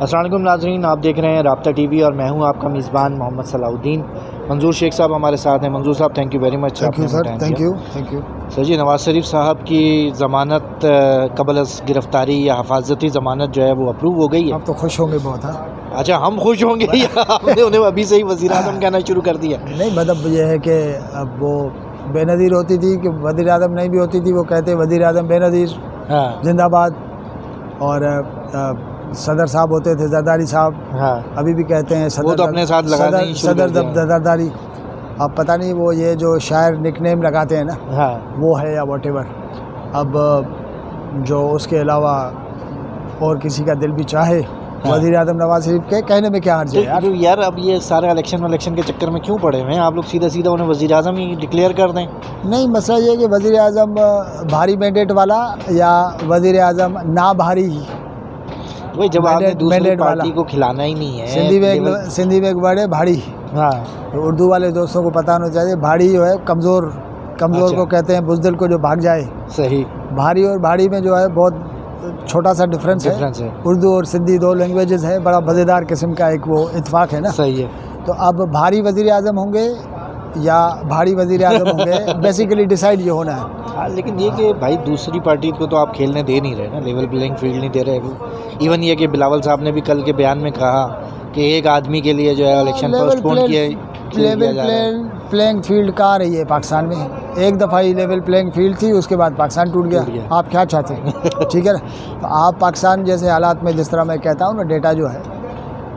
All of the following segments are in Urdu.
السلام علیکم ناظرین، آپ دیکھ رہے ہیں رابطہ ٹی وی اور میں ہوں آپ کا میزبان محمد صلاح الدین۔ منظور شیخ صاحب ہمارے ساتھ ہیں۔ Manzoor Sahab thank you very much. Thank you sir, thank you sir ji, Nawaz Sharif Sahab کی ضمانت قبل از گرفتاری یا حفاظتی ضمانت جو ہے وہ اپروو ہو گئی ہے۔ آپ تو خوش ہوں گے بہت؟ ہاں اچھا، ہم خوش ہوں گے یا آپ نے انہیں ابھی سے ہی وزیر اعظم کہنا شروع کر دیا؟ نہیں، مطلب یہ ہے کہ اب وہ بے نظیر ہوتی تھی کہ وزیر اعظم نہیں بھی ہوتی تھی، وہ کہتے وزیر اعظم بے نظیر زندہ باد، اور صدر صاحب ہوتے تھے زرداری صاحب، ابھی بھی کہتے ہیں وہ تو اپنے ساتھ لگانا ہی شروع کر دیا۔ زرداری اب پتہ نہیں وہ یہ جو شاعر نک نیم لگاتے ہیں نا وہ ہے یا واٹ ایور، اب جو اس کے علاوہ اور کسی کا دل بھی چاہے وزیر اعظم نواز شریف کے کہنے میں کیا حرج ہے یار؟ اب یہ سارے الیکشن کے چکر میں کیوں پڑے ہوئے ہیں آپ لوگ؟ سیدھا انہیں وزیر اعظم ہی ڈکلیئر کر دیں۔ نہیں، مسئلہ یہ کہ وزیر اعظم بھاری مینڈیٹ والا یا وزیر اعظم نہ بھاری ہی، وہی جب آپ نے دوسری پارٹی کو کھلانا ہی نہیں ہے۔ سندھی میں ایک ورڈ ہے بھاڑی، اردو والے دوستوں کو پتہ ہونا چاہیے۔ بھاڑی جو ہے کمزور کو کہتے ہیں، بزدل کو جو بھاگ جائے۔ صحیح۔ بھاری اور بھاڑی میں جو ہے بہت چھوٹا سا ڈفرینس ہے۔ اردو اور سندھی دو لینگویجز ہیں، بڑا مزیدار قسم کا ایک وہ اتفاق ہے نا۔ صحیح ہے۔ تو اب بھاری وزیر اعظم ہوں گے یا بھاڑی وزیر اعظم ہوں گے، بیسیکلی ڈیسائیڈ یہ ہونا ہے۔ لیکن یہ کہ بھائی دوسری پارٹی کو تو آپ کھیلنے دے نہیں رہے نا، لیول پلینگ فیلڈ نہیں دے رہے۔ ایون یہ کہ بلاول صاحب نے بھی کل کے بیان میں کہا کہ ایک آدمی کے لیے جو ہے الیکشن پوسٹ پون کیا۔ لیول پلینگ فیلڈ کہاں رہی ہے پاکستان میں؟ ایک دفعہ ہی لیول پلینگ فیلڈ تھی، اس کے بعد پاکستان ٹوٹ گیا۔ آپ کیا چاہتے ہیں؟ ٹھیک ہے نا، تو آپ پاکستان جیسے حالات میں، جس طرح میں کہتا ہوں نا، ڈیٹا جو ہے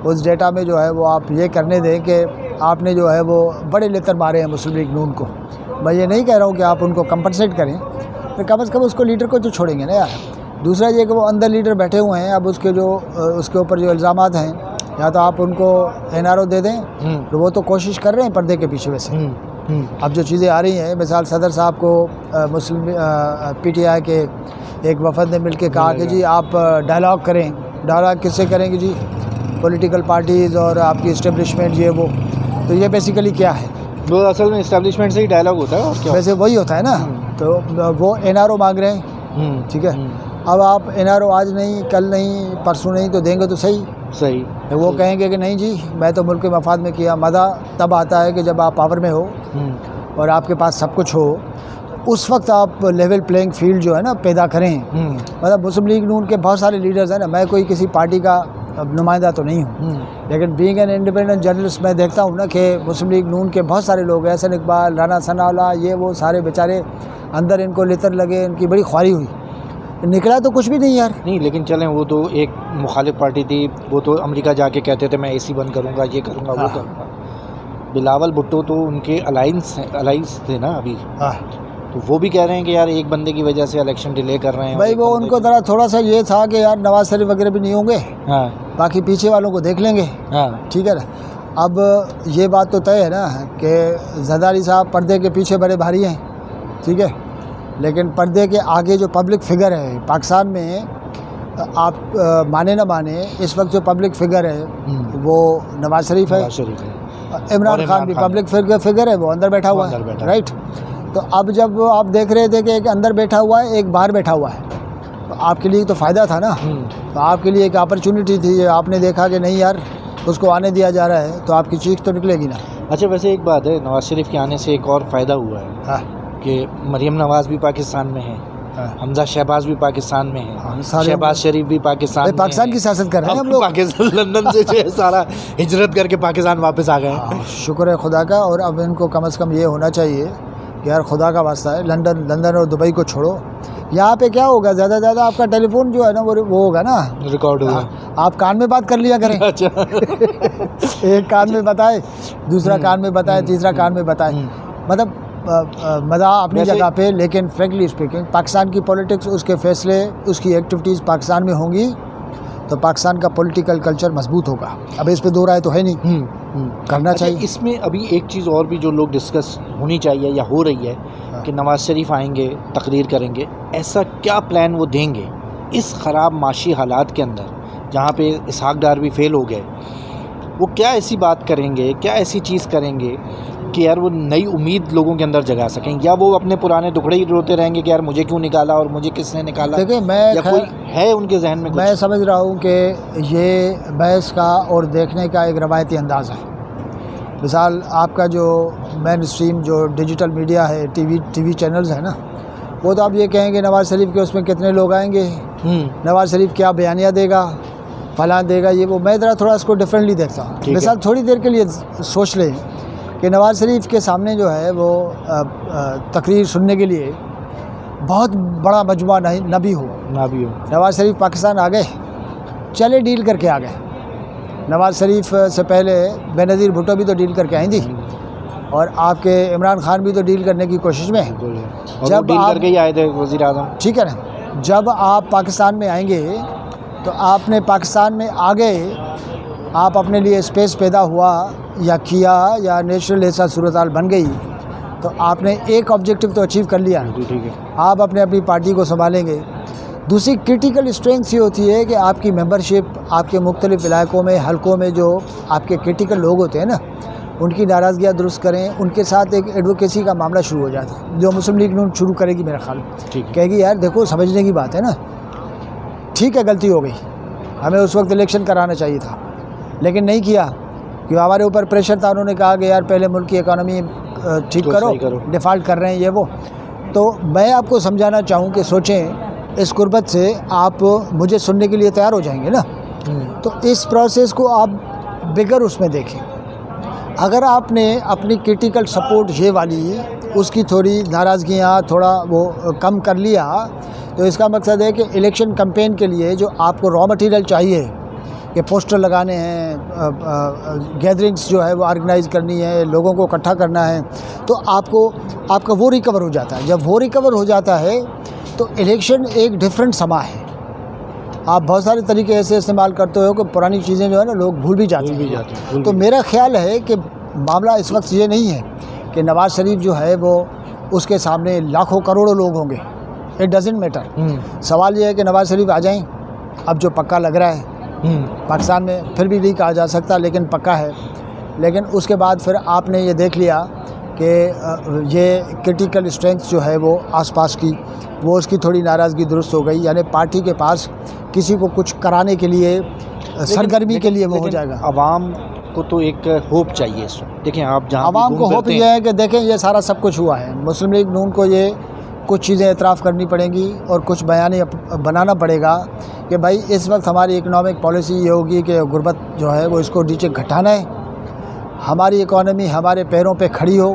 اس ڈیٹا میں جو ہے وہ آپ یہ کرنے دیں کہ آپ نے جو ہے وہ بڑے لتر مارے ہیں مسلم لیگ نون کو۔ میں یہ نہیں کہہ رہا ہوں کہ آپ ان کو کمپنسیٹ کریں، تو کم از کم اس کو لیڈر کو تو چھوڑیں گے نا یار۔ دوسرا یہ کہ وہ اندر لیڈر بیٹھے ہوئے ہیں، اب اس کے اوپر جو الزامات ہیں، یا تو آپ ان کو این آر او دے دیں، تو وہ تو کوشش کر رہے ہیں پردے کے پیچھے ویسے۔ اب جو چیزیں آ رہی ہیں، مثال صدر صاحب کو مسلم پی ٹی آئی کے ایک وفد نے مل کے کہا کہ جی آپ ڈائلاگ کریں۔ ڈائلاگ کس سے کریں گے جی؟ پولیٹیکل پارٹیز اور آپ کی اسٹیبلشمنٹ، یہ وہ۔ تو یہ بیسیکلی کیا ہے؟ وہ اصل میں اسٹیبلشمنٹ سے ہی ڈائلاگ ہوتا ہے، ویسے وہی ہوتا ہے نا۔ تو وہ این آر او مانگ رہے ہیں، ٹھیک ہے۔ اب آپ این آر او آج نہیں، کل نہیں، پرسوں نہیں تو دیں گے تو صحیح۔ وہ کہیں گے کہ نہیں جی میں تو ملک کے مفاد میں کیا۔ مزہ تب آتا ہے کہ جب آپ پاور میں ہو اور آپ کے پاس سب کچھ ہو، اس وقت آپ لیول پلینگ فیلڈ جو ہے نا پیدا کریں۔ مطلب مسلم لیگ نون کے بہت سارے لیڈرز ہیں نا، میں کوئی کسی پارٹی کا نمائندہ تو نہیں ہوں، لیکن بینگ این انڈیپینڈنٹ جرنلسٹ میں دیکھتا ہوں نا کہ مسلم لیگ نون کے بہت سارے لوگ، احسن اقبال، رانا ثناءاللہ، یہ وہ سارے بیچارے اندر ان کو لتر لگے، ان کی بڑی خواری ہوئی، نکلا تو کچھ بھی نہیں یار۔ نہیں، لیکن چلیں، وہ تو ایک مخالف پارٹی تھی، وہ تو امریکہ جا کے کہتے تھے میں اے سی بند کروں گا، یہ کروں گا، وہ کروں گا۔ بلاول بھٹو تو ان کے الائنس تھے نا ابھی، تو وہ بھی کہہ رہے ہیں کہ یار ایک بندے کی وجہ سے الیکشن ڈیلے کر رہے ہیں۔ بھائی وہ ان کو ذرا تھوڑا سا یہ تھا کہ یار نواز شریف وغیرہ بھی نہیں ہوں گے، باقی پیچھے والوں کو دیکھ لیں گے، ٹھیک ہے نا۔ اب یہ بات تو طے ہے نا کہ زرداری صاحب پردے کے پیچھے بڑے بھاری ہیں، ٹھیک ہے، لیکن پردے کے آگے جو پبلک فگر ہے پاکستان میں، آپ مانے نہ مانے، اس وقت جو پبلک فگر ہے وہ نواز شریف ہے۔ عمران خان بھی پبلک فگر ہے، وہ اندر بیٹھا ہوا ہے، رائٹ۔ تو اب جب آپ دیکھ رہے تھے کہ ایک اندر بیٹھا ہوا ہے، ایک باہر بیٹھا ہوا ہے، تو آپ کے لیے تو فائدہ تھا نا، تو آپ کے لیے ایک اپرچونٹی تھی۔ آپ نے دیکھا کہ نہیں یار اس کو آنے دیا جا رہا ہے، تو آپ کی چیخ تو نکلے گی نا۔ اچھا، ویسے ایک بات ہے، نواز شریف کے آنے سے ایک اور فائدہ ہوا ہے کہ مریم نواز بھی پاکستان میں ہے، حمزہ شہباز بھی پاکستان میں ہے، شہباز شریف بھی پاکستان کی سیاست کر رہے ہیں ہم لوگ۔ لندن سے جو ہے سارا ہجرت کر کے پاکستان واپس آ گئے۔ شکر ہے خدا کا۔ اور اب ان کو کم از کم یہ ہونا چاہیے کہ یار خدا کا واسطہ ہے، لندن اور دبئی کو چھوڑو، یہاں پہ کیا ہوگا؟ زیادہ سے زیادہ آپ کا ٹیلی فون جو ہے نا وہ ہوگا نا، ریکارڈ ہوگا، آپ کان میں بات کر لیا کریں۔ ایک کان میں بتائے، دوسرا کان میں بتائے، تیسرا کان میں بتائے، مطلب مزہ اپنی جگہ پہ، لیکن فرینکلی اسپیکنگ پاکستان کی پولیٹکس، اس کے فیصلے، اس کی ایکٹیویٹیز پاکستان میں ہوں گی تو پاکستان کا پولیٹیکل کلچر مضبوط ہوگا۔ اب اس پہ دو رائے تو ہے نہیں، کرنا چاہیے۔ اس میں ابھی ایک چیز اور بھی جو لوگ ڈسکس ہونی چاہیے یا ہو رہی ہے کہ نواز شریف آئیں گے، تقریر کریں گے، ایسا کیا پلان وہ دیں گے اس خراب معاشی حالات کے اندر جہاں پہ اسحاق ڈار بھی فیل ہو گئے؟ وہ کیا ایسی بات کریں گے، کیا ایسی چیز کریں گے کہ یار وہ نئی امید لوگوں کے اندر جگا سکیں، یا وہ اپنے پرانے ٹکڑے ہی روتے رہیں گے کہ یار مجھے کیوں نکالا اور مجھے کس نے نکالا؟ دیکھیں میں یا کوئی ہے ان کے ذہن میں کچھ؟ میں سمجھ رہا ہوں کہ یہ بحث کا اور دیکھنے کا ایک روایتی انداز ہے. مثال آپ کا جو مین اسٹریم جو ڈیجیٹل میڈیا ہے، ٹی وی چینلز ہیں نا، وہ تو آپ یہ کہیں گے نواز شریف کے اس میں کتنے لوگ آئیں گے، نواز شریف کیا بیانیہ دے گا، فلاں دے گا، یہ وہ. میں ذرا تھوڑا اس کو ڈفرینٹلی دیکھتا ہوں. مثال تھوڑی دیر کے لیے سوچ لیں کہ نواز شریف کے سامنے جو ہے وہ تقریر سننے کے لیے بہت بڑا مجموعہ نہ بھی ہو. نواز شریف پاکستان آ گئے، چلے ڈیل کر کے آ گئے. نواز شریف سے پہلے بے نظیر بھٹو بھی تو ڈیل کر کے آئیں تھی، اور آپ کے عمران خان بھی تو ڈیل کرنے کی کوشش میں ہیں. جب ڈیل کر کے ہی آئے تھے وزیر اعظم. ٹھیک ہے نا. جب آپ پاکستان میں آئیں گے تو آپ نے پاکستان میں آگے آپ اپنے لیے اسپیس پیدا ہوا یا کیا یا نیچرل ایسا صورتحال بن گئی تو آپ نے ایک آبجیکٹو تو اچیو کر لیا. آپ اپنی پارٹی کو سنبھالیں گے. دوسری کرٹیکل اسٹرینتھ یہ ہوتی ہے کہ آپ کی ممبرشپ آپ کے مختلف علاقوں میں حلقوں میں جو آپ کے کرٹیکل لوگ ہوتے ہیں نا، ان کی ناراضگیاں درست کریں، ان کے ساتھ ایک ایڈوکیسی کا معاملہ شروع ہو جاتا ہے جو مسلم لیگ نون شروع کرے گی میرا خیال میں. کہے گی یار دیکھو سمجھنے کی بات ہے نا، ٹھیک ہے غلطی ہو گئی، ہمیں اس وقت الیکشن کرانا چاہیے تھا لیکن نہیں کیا، کہ ہمارے اوپر پریشر تھا. انہوں نے کہا کہ یار پہلے ملک کی اکانومی ٹھیک کرو، ڈیفالٹ کر رہے ہیں یہ وہ. تو میں آپ کو سمجھانا چاہوں کہ سوچیں اس قربت سے آپ مجھے سننے کے لیے تیار ہو جائیں گے نا، تو اس پروسیس کو آپ بگر اس میں دیکھیں. اگر آپ نے اپنی کرٹیکل سپورٹ یہ والی اس کی تھوڑی ناراضگیاں تھوڑا وہ کم کر لیا تو اس کا مقصد ہے کہ الیکشن کمپین کے لیے جو آپ کو را مٹیریل چاہیے کہ پوسٹر لگانے ہیں، گیدرنگس جو ہے وہ آرگنائز کرنی ہے، لوگوں کو اکٹھا کرنا ہے، تو آپ کا وہ ریکور ہو جاتا ہے. جب وہ ریکور ہو جاتا ہے تو الیکشن ایک ڈیفرنٹ سما ہے. آپ بہت سارے طریقے ایسے استعمال کرتے ہو کہ پرانی چیزیں جو ہے نا لوگ بھول بھی جاتے ہیں. تو میرا خیال ہے کہ معاملہ اس وقت یہ نہیں ہے کہ نواز شریف جو ہے وہ اس کے سامنے لاکھوں کروڑوں لوگ ہوں گے. It doesn't matter. سوال یہ ہے کہ نواز شریف آ جائیں. اب جو پکا لگ رہا ہے پاکستان میں پھر بھی نہیں کہا جا سکتا لیکن پکا ہے. لیکن اس کے بعد پھر آپ نے یہ دیکھ لیا کہ یہ کرٹیکل اسٹرینتھ جو ہے وہ آس پاس کی وہ اس کی تھوڑی ناراضگی درست ہو گئی. یعنی پارٹی کے پاس کسی کو کچھ کرانے کے لیے سرگرمی کے لیے وہ ہو جائے گا. عوام کو تو ایک ہوپ چاہیے. دیکھیں آپ جہاں عوام کو ہوپ یہ ہے کہ دیکھیں یہ سارا سب کچھ ہوا ہے. مسلم لیگ نون کو یہ کچھ چیزیں اعتراف کرنی پڑیں گی اور کچھ بیان بنانا پڑے گا کہ بھائی اس وقت ہماری اکنامک پالیسی یہ ہوگی کہ غربت جو ہے وہ اس کو نیچے گھٹانا ہے، ہماری اکانومی ہمارے پیروں پہ کھڑی ہو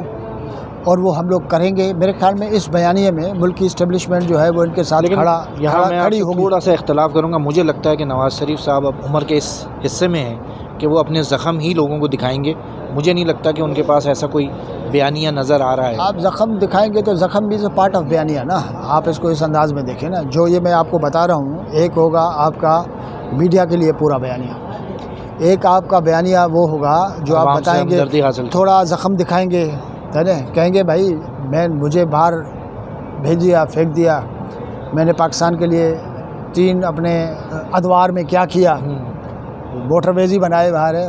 اور وہ ہم لوگ کریں گے. میرے خیال میں اس بیانیے میں ملک کی اسٹیبلشمنٹ جو ہے وہ ان کے ساتھ کھڑی ہوگی. تھوڑا سا اختلاف کروں گا. مجھے لگتا ہے کہ نواز شریف صاحب اب عمر کے اس حصے میں ہیں کہ وہ اپنے زخم ہی لوگوں کو دکھائیں گے. مجھے نہیں لگتا کہ ان کے پاس ایسا کوئی بیانیہ نظر آ رہا ہے. آپ زخم دکھائیں گے تو زخم بھی پارٹ آف بیانیہ نا. آپ اس کو اس انداز میں دیکھیں نا. جو یہ میں آپ کو بتا رہا ہوں ایک ہوگا آپ کا میڈیا کے لیے پورا بیانیہ، ایک آپ کا بیانیہ وہ ہوگا جو آپ بتائیں گے تھوڑا زخم دکھائیں گے کہیں گے بھائی مجھے باہر بھیج دیا پھینک دیا، میں نے پاکستان کے لیے 3 اپنے ادوار میں کیا کیا، موٹر ویز ہی بنائے باہر ہے.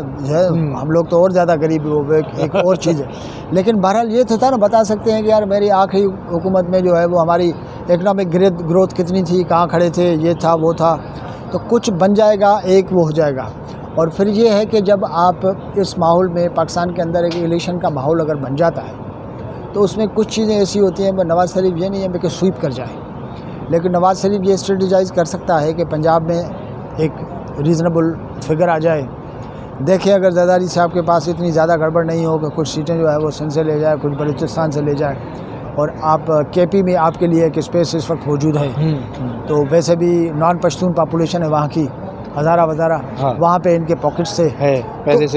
ہم لوگ تو اور زیادہ غریب ایک اور چیز ہے. لیکن بہرحال یہ تو تھا نا بتا سکتے ہیں کہ یار میری آخری حکومت میں جو ہے وہ ہماری اکنامک گروتھ کتنی تھی، کہاں کھڑے تھے، یہ تھا وہ تھا. تو کچھ بن جائے گا، ایک وہ ہو جائے گا. اور پھر یہ ہے کہ جب آپ اس ماحول میں پاکستان کے اندر ایک الیکشن کا ماحول اگر بن جاتا ہے تو اس میں کچھ چیزیں ایسی ہوتی ہیں. نواز شریف یہ نہیں ہے کہ سویپ کر جائے، لیکن نواز شریف یہ اسٹریٹجائز کر سکتا ہے کہ پنجاب میں ایک ریزنیبل فگر آ جائے. دیکھیں اگر زرداری صاحب کے پاس اتنی زیادہ گڑبڑ نہیں ہو کہ کچھ سیٹیں جو ہے وہ سندھ سے لے جائے، کچھ بلوچستان سے لے جائے، اور آپ کے پی میں آپ کے لیے ایک اسپیس اس وقت موجود ہے. تو ویسے بھی نان پشتون پاپولیشن ہے وہاں کی ہزارہ وزارہ، وہاں پہ ان کے پاکٹ سے ہے.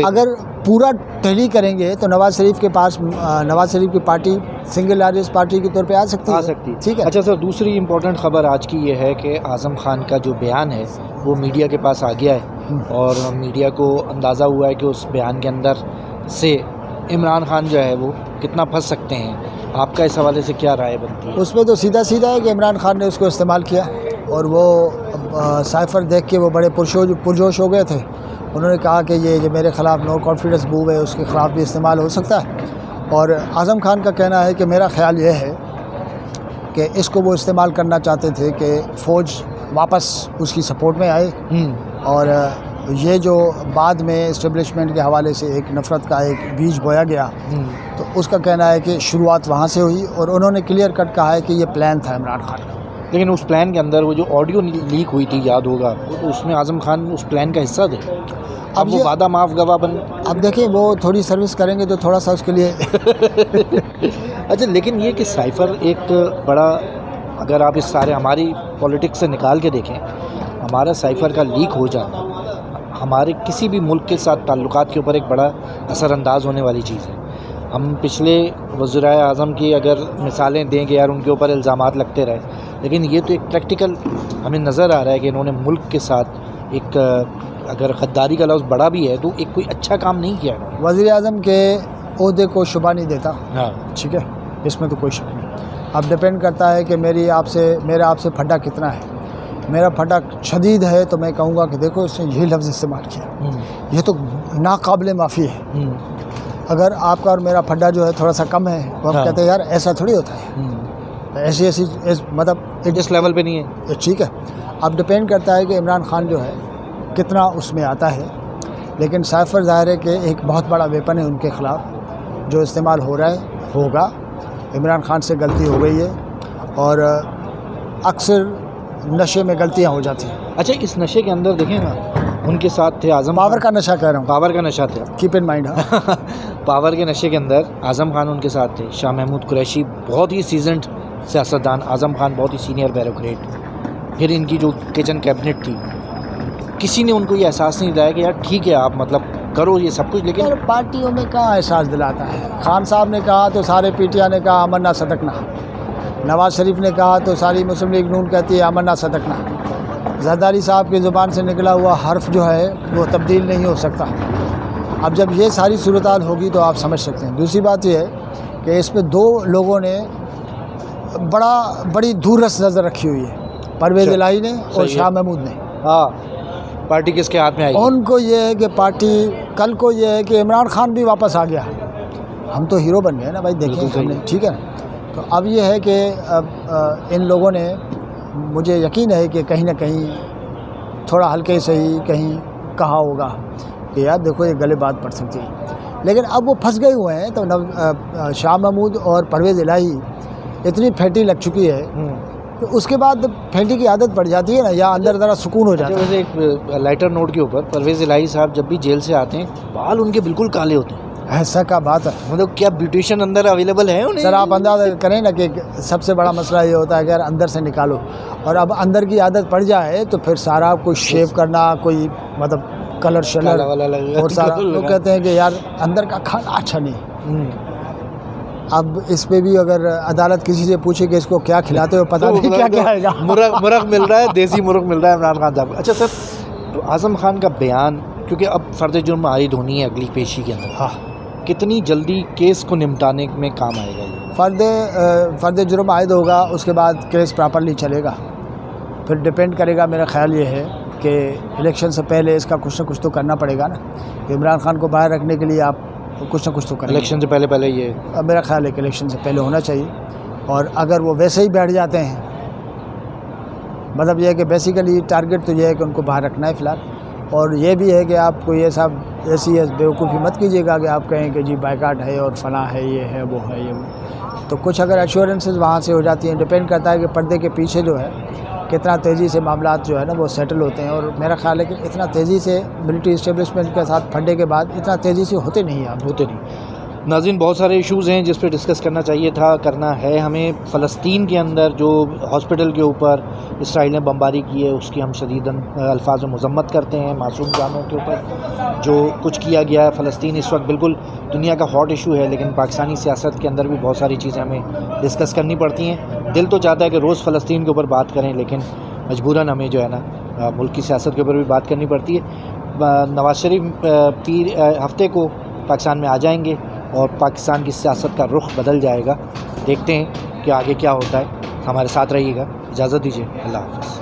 اگر پورا ٹیلی کریں گے تو نواز شریف کے پاس نواز شریف کی پارٹی سنگل لارجسٹ پارٹی کے طور پہ آ سکتی ہے. ٹھیک ہے. اچھا سر، دوسری امپورٹنٹ خبر آج کی یہ ہے کہ اعظم خان کا جو بیان ہے وہ میڈیا کے پاس آ گیا ہے اور میڈیا کو اندازہ ہوا ہے کہ اس بیان کے اندر سے عمران خان جو ہے وہ کتنا پھنس سکتے ہیں. آپ کا اس حوالے سے کیا رائے بنتی ہے؟ اس میں تو سیدھا ہے کہ عمران خان نے اس کو استعمال کیا اور وہ سائفر دیکھ کے وہ بڑے پرجوش ہو گئے تھے. انہوں نے کہا کہ یہ جو میرے خلاف نو کانفیڈنس موو ہے اس کے خلاف بھی استعمال ہو سکتا ہے. اور اعظم خان کا کہنا ہے کہ میرا خیال یہ ہے کہ اس کو وہ استعمال کرنا چاہتے تھے کہ فوج واپس اس کی سپورٹ میں آئے، اور یہ جو بعد میں اسٹیبلشمنٹ کے حوالے سے ایک نفرت کا ایک بیج بویا گیا، تو اس کا کہنا ہے کہ شروعات وہاں سے ہوئی، اور انہوں نے کلیئر کٹ کہا ہے کہ یہ پلان تھا عمران خان کا۔ لیکن اس پلان کے اندر وہ جو آڈیو لیک ہوئی تھی، یاد ہوگا آپ کو، تو اس میں اعظم خان اس پلان کا حصہ تھے۔ اب وہ وعدہ معاف گواہ بن، اب دیکھیں وہ تھوڑی سروس کریں گے تو تھوڑا سا اس کے لیے اچھا، لیکن یہ کہ سائفر ایک بڑا، اگر آپ اس سارے ہماری پولیٹکس سے نکال کے دیکھیں، ہمارا سائفر کا لیک ہو جانا ہمارے کسی بھی ملک کے ساتھ تعلقات کے اوپر ایک بڑا اثر انداز ہونے والی چیز ہے۔ ہم پچھلے وزرائے اعظم کی اگر مثالیں دیں کہ یار ان کے اوپر الزامات لگتے رہے، لیکن یہ تو ایک پریکٹیکل ہمیں نظر آ رہا ہے کہ انہوں نے ملک کے ساتھ ایک، اگر غداری کا لفظ بڑا بھی ہے تو ایک کوئی اچھا کام نہیں کیا ہے۔ وزیر اعظم کے عہدے کو شبہ نہیں دیتا، ہاں ٹھیک ہے، اس میں تو کوئی شک نہیں۔ اب ڈپینڈ کرتا ہے کہ میرا آپ سے پھڈا کتنا ہے۔ میرا پھڈا شدید ہے تو میں کہوں گا کہ دیکھو اس نے یہ لفظ استعمال کیا، یہ تو ناقابل معافی ہے۔ اگر آپ کا اور میرا پھڈا جو ہے تھوڑا سا کم ہے تو ہم کہتے ہیں یار ایسا تھوڑی ہوتا ہے، ایسی مطلب اس لیول پہ نہیں ہے، ٹھیک ہے۔ اب ڈپینڈ کرتا ہے کہ عمران خان جو ہے کتنا اس میں آتا ہے، لیکن سائفر ظاہر ہے کہ ایک بہت بڑا ویپن ہے ان کے خلاف جو استعمال ہو رہا ہے، ہوگا۔ عمران خان سے غلطی ہو گئی ہے، اور اکثر نشے میں غلطیاں ہو جاتی ہیں۔ اچھا، اس نشے کے اندر دیکھیں نا، ان کے ساتھ تھے اعظم، پاور کا نشہ کہہ رہا ہوں، پاور کا نشہ تھا، کیپ ان مائنڈ۔ پاور کے نشے کے اندر اعظم خان ان کے ساتھ تھے، شاہ محمود قریشی بہت ہی سیزنڈ سیاستدان، اعظم خان بہت ہی سینئر بیوروکریٹ، پھر ان کی جو کچن کیبنٹ تھی، کسی نے ان کو یہ احساس نہیں دلایا کہ یار ٹھیک ہے آپ مطلب کرو یہ سب کچھ، لیکن پارٹیوں میں کہاں احساس دلاتا ہے۔ خان صاحب نے کہا تو سارے پی ٹی آئی نے کہا امرنا صدقنا، نواز شریف نے کہا تو ساری مسلم لیگ نون کہتی ہے امرنا صدقنا۔ زرداری صاحب کی زبان سے نکلا ہوا حرف جو ہے وہ تبدیل نہیں ہو سکتا۔ اب جب یہ ساری صورتحال ہوگی تو آپ سمجھ سکتے ہیں۔ دوسری بات یہ ہے کہ اس پہ دو لوگوں نے بڑی دور رس نظر رکھی ہوئی ہے، پرویز الہی نے اور شاہ محمود نے۔ ہاں، پارٹی کس کے ہاتھ میں آئی؟ ان کو یہ ہے کہ پارٹی کل کو یہ ہے کہ عمران خان بھی واپس آ گیا، ہم تو ہیرو بن گئے نا بھائی، دیکھیں ہم نے، ٹھیک ہے نا۔ تو اب یہ ہے کہ اب ان لوگوں نے، مجھے یقین ہے کہ کہیں نہ کہیں تھوڑا ہلکے سے ہی کہیں کہا ہوگا کہ یار دیکھو یہ گلے بات پڑ سکتی ہے، لیکن اب وہ پھنس گئے ہوئے ہیں۔ تو شاہ محمود اور پرویز الہی اتنی پھیٹی لگ چکی ہے کہ اس کے بعد پھیٹی کی عادت پڑ جاتی ہے نا، یا اندر ذرا سکون ہو جاتا ہے۔ ویسے ایک لائٹر نوٹ کے اوپر، پرویز الہی صاحب جب بھی جیل سے آتے ہیں بال ان کے بالکل کالے ہوتے ہیں، ایسا کا بات ہے، مطلب کیا بیوٹیشین اندر اویلیبل ہے انہیں؟ سر آپ اندازہ کریں نا کہ سب سے بڑا مسئلہ یہ ہوتا ہے کہ اندر سے نکالو، اور اب اندر کی عادت پڑ جائے تو پھر سارا کوئی شیو کرنا، کوئی مطلب کلر شلر اور سارا، لوگ کہتے ہیں کہ یار اندر کا کھانا اچھا نہیں۔ اب اس پہ بھی اگر عدالت کسی سے پوچھے کہ اس کو کیا کھلاتے ہو، پتہ نہیں کیا کہے گا۔ مرغ مل رہا ہے، دیسی مرغ مل رہا ہے عمران خان صاحب۔ اچھا سر، تو اعظم خان کا بیان، کیونکہ اب فرد جرم عائد ہونی ہے اگلی پیشی کے اندر، ہاں، کتنی جلدی کیس کو نمٹانے میں کام آئے گا یہ؟ فرد جرم عائد ہوگا، اس کے بعد کیس پراپرلی چلے گا، پھر ڈپینڈ کرے گا۔ میرا خیال یہ ہے کہ الیکشن سے پہلے اس کا کچھ نہ کچھ تو کرنا پڑے گا نا، کہ عمران خان کو باہر رکھنے کے لیے آپ کچھ نہ کچھ تو کریں۔ الیکشن سے پہلے یہ، اب میرا خیال ہے کہ الیکشن سے پہلے ہونا چاہیے، اور اگر وہ ویسے ہی بیٹھ جاتے ہیں، مطلب یہ ہے کہ بیسیکلی ٹارگٹ تو یہ ہے کہ ان کو باہر رکھنا ہے فی الحال۔ اور یہ بھی ہے کہ آپ کو یہ سب ایسی بیوقوفی مت کیجیے گا کہ آپ کہیں کہ جی بائیکاٹ ہے اور فلاں ہے، یہ ہے وہ ہے یہ وہ، تو کچھ اگر ایشورنسز وہاں سے ہو جاتی ہیں، ڈپینڈ کرتا ہے کہ پردے کے پیچھے جو ہے کتنا تیزی سے معاملات جو ہے نا وہ سیٹل ہوتے ہیں۔ اور میرا خیال ہے کہ اتنا تیزی سے ملٹری اسٹیبلشمنٹ کے ساتھ پھڈے کے بعد اتنا تیزی سے ہوتے نہیں ہیں، ہوتے نہیں۔ ناظرین، بہت سارے ایشوز ہیں جس پہ ڈسکس کرنا چاہیے تھا، کرنا ہے ہمیں۔ فلسطین کے اندر جو ہاسپٹل کے اوپر اسرائیل نے بمباری کی ہے اس کی ہم شدید الفاظ میں مذمت کرتے ہیں۔ معصوم جانوں کے اوپر جو کچھ کیا گیا ہے، فلسطین اس وقت بالکل دنیا کا ہاٹ ایشو ہے، لیکن پاکستانی سیاست کے اندر بھی بہت ساری چیزیں ہمیں ڈسکس کرنی پڑتی ہیں۔ دل تو چاہتا ہے کہ روز فلسطین کے اوپر بات کریں، لیکن مجبوراً ہمیں جو ہے نا ملک کی سیاست کے اوپر بھی بات کرنی پڑتی ہے۔ نواز شریف ہفتے کو پاکستان میں آ جائیں گے اور پاکستان کی سیاست کا رخ بدل جائے گا۔ دیکھتے ہیں کہ آگے کیا ہوتا ہے۔ ہمارے ساتھ رہیے گا، اجازت دیجیے، اللہ حافظ۔